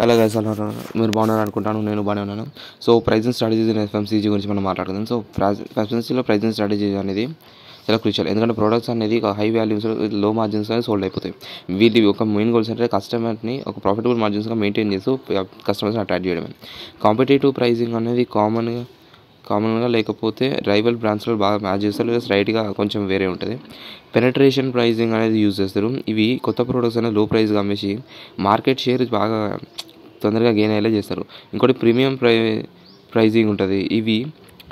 Hello guys, మీరు బాగున్నారు అనుకుంటాను. నేను బాగానే ఉన్నాను. So pricing strategies in FMCG గురించి మనం మాట్లాడుకుందాం. సో ఎఫ్ఎంసీజీలో ప్రైజింగ్ స్ట్రాటజీ అనేది చాలా క్రూషియల్. ఎందుకంటే ప్రొడక్ట్స్ అనేది ఒక హై వాల్యూస్ లో మార్జిన్స్ సోల్డ్ అయిపోతాయి. వీటి ఒక మెయిన్ గోల్స్ అంటే కస్టమర్ని ఒక ప్రాఫిటబుల్ మార్జిన్స్గా మెయింటైన్ చేస్తూ కస్టమర్స్ని అట్రాక్ట్ చేయడమే. కాంపిటేటివ్ ప్రైజింగ్ అనేది కామన్గా లేకపోతే రైవల్ బ్రాండ్స్లో బాగా మ్యాచ్ చేస్తారు, లేదా స్లైట్గా కొంచెం వేరే ఉంటుంది. పెనట్రేషన్ ప్రైజింగ్ అనేది యూజ్ చేస్తారు. ఇవి కొత్త ప్రోడక్ట్స్ అనేది లో ప్రైస్గా అమ్మేసి మార్కెట్ షేర్ బాగా తొందరగా గెయిన్ అయ్యేలా చేస్తారు. ఇంకోటి ప్రీమియం ప్రైజింగ్ ఉంటుంది. ఇవి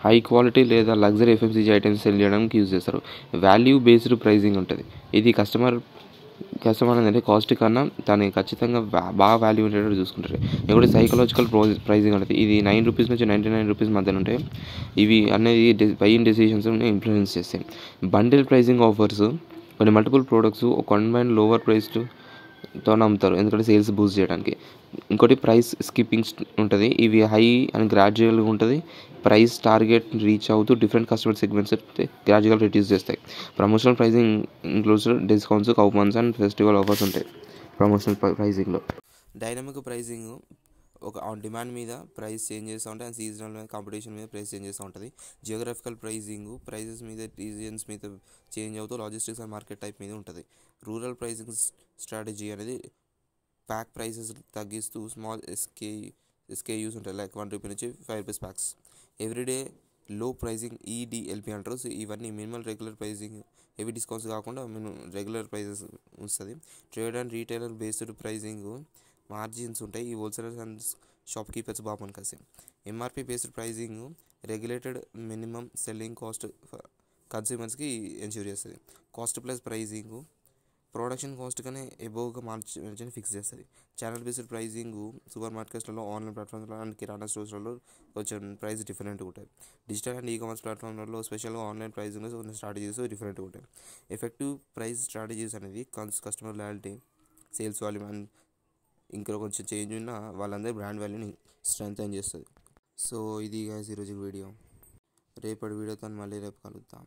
హై క్వాలిటీ లేదా లగ్జరీ ఎఫ్ఎంసీజీ ఐటమ్స్ సెల్ చేయడానికి యూజ్ చేస్తారు. వాల్యూ బేస్డ్ ప్రైజింగ్ ఉంటుంది. ఇది కస్టమర్ అనేది కాస్ట్ కన్నా దాన్ని ఖచ్చితంగా బాగా వాల్యూ ఉండేటట్టు చూసుకుంటారు. ఇంకోటి సైకలాజికల్ ప్రైజింగ్ ఉంటుంది. ఇది ₹9 నుంచి ₹99 మధ్యన ఉంటాయి. ఇవి అనేది బయింగ్ డెసిషన్స్ని ఇన్ఫ్లుయెన్స్ చేస్తాయి. బండిల్ ప్రైజింగ్ ఆఫర్స్ కొన్ని మల్టిపుల్ ప్రోడక్ట్స్ ఒక కంబైన్ లోవర్ ప్రైస్తో అమ్ముతారు, ఎందుకంటే సేల్స్ బూస్ట్ చేయడానికి. ఇంకోటి ప్రైస్ స్కిప్పింగ్ ఉంటుంది. ఇవి హై అండ్ గ్రాడ్యువల్గా ఉంటుంది. ప్రైస్ టార్గెట్ రీచ్ అవుతూ డిఫరెంట్ కస్టమర్ సెగ్మెంట్స్ గ్రాడ్యువల్గా రిడ్యూస్ చేస్తాయి. Promotional pricing includes discounts, coupons and festival offers ఉంటాయి ప్రమోషనల్ ప్రైజింగ్లో. డైనమిక్ ప్రైజింగ్ ఒక ఆన్ డిమాండ్ మీద ప్రైస్ చేంజ్ చేస్తూ ఉంటుంది, అండ్ సీజనల్ మీద కాంపిటీషన్ మీద ప్రైస్ చేంజ్ చేస్తూ ఉంటుంది. జియోగ్రఫికల్ ప్రైజింగ్ ప్రైజెస్ మీద రీజియన్స్ మీద చేంజ్ అవుతూ లాజిస్టిక్స్ అండ్ మార్కెట్ టైప్ మీద ఉంటుంది. రూరల్ ప్రైజింగ్ స్ట్రాటజీ అనేది ప్యాక్ ప్రైసెస్ తగ్గిస్తూ స్మాల్ ఎస్కేయూస్ ఉంటాయి, లైక్ ₹1 నుంచి ₹5 packs. Everyday low pricing EDLP అంటారు. సో ఇవన్నీ minimal regular pricing, heavy discounts కాకుండా రెగ్యులర్ ప్రైజెస్ వస్తుంది. Trade and retailer based pricing margins ఉంటాయి. ఈ హోల్సేలర్స్ అండ్ షాప్ కీపర్స్ బాగా పనికొస్తాయి. MRP based pricing regulated minimum selling cost కన్స్యూమర్స్కి ఎన్ష్యూర్ చేస్తుంది. Cost plus pricing production cost కన్నా ఎబోవ్గా మార్జిన్ ఫిక్స్ చేస్తుంది. ఛానల్ బేస్డ్ ప్రైజింగ్ సూపర్ మార్కెట్స్లలో, ఆన్లైన్ ప్లాట్ఫామ్స్లో అండ్ కిరాణా స్టోర్స్లలో కొంచెం ప్రైస్ డిఫరెంట్గా ఉంటాయి. డిజిటల్ అండ్ ఈకామర్స్ ప్లాట్ఫామ్లలో స్పెషల్గా ఆన్లైన్ ప్రైజింగ్ స్ట్రాటజీస్ డిఫరెంట్గా ఉంటాయి. ఎఫెక్టివ్ ప్రైస్ స్ట్రాటజీస్ అనేది customer loyalty, sales volume and ఇంకా కొంచెం చేంజ్ ఉన్న వాళ్ళందరూ బ్రాండ్ వాల్యూని స్ట్రెంథెన్ చేస్తుంది. సో ఇది గైస్ ఈరోజు వీడియో. రేపటి వీడియోతో మళ్ళీ రేపు కలుద్దాం.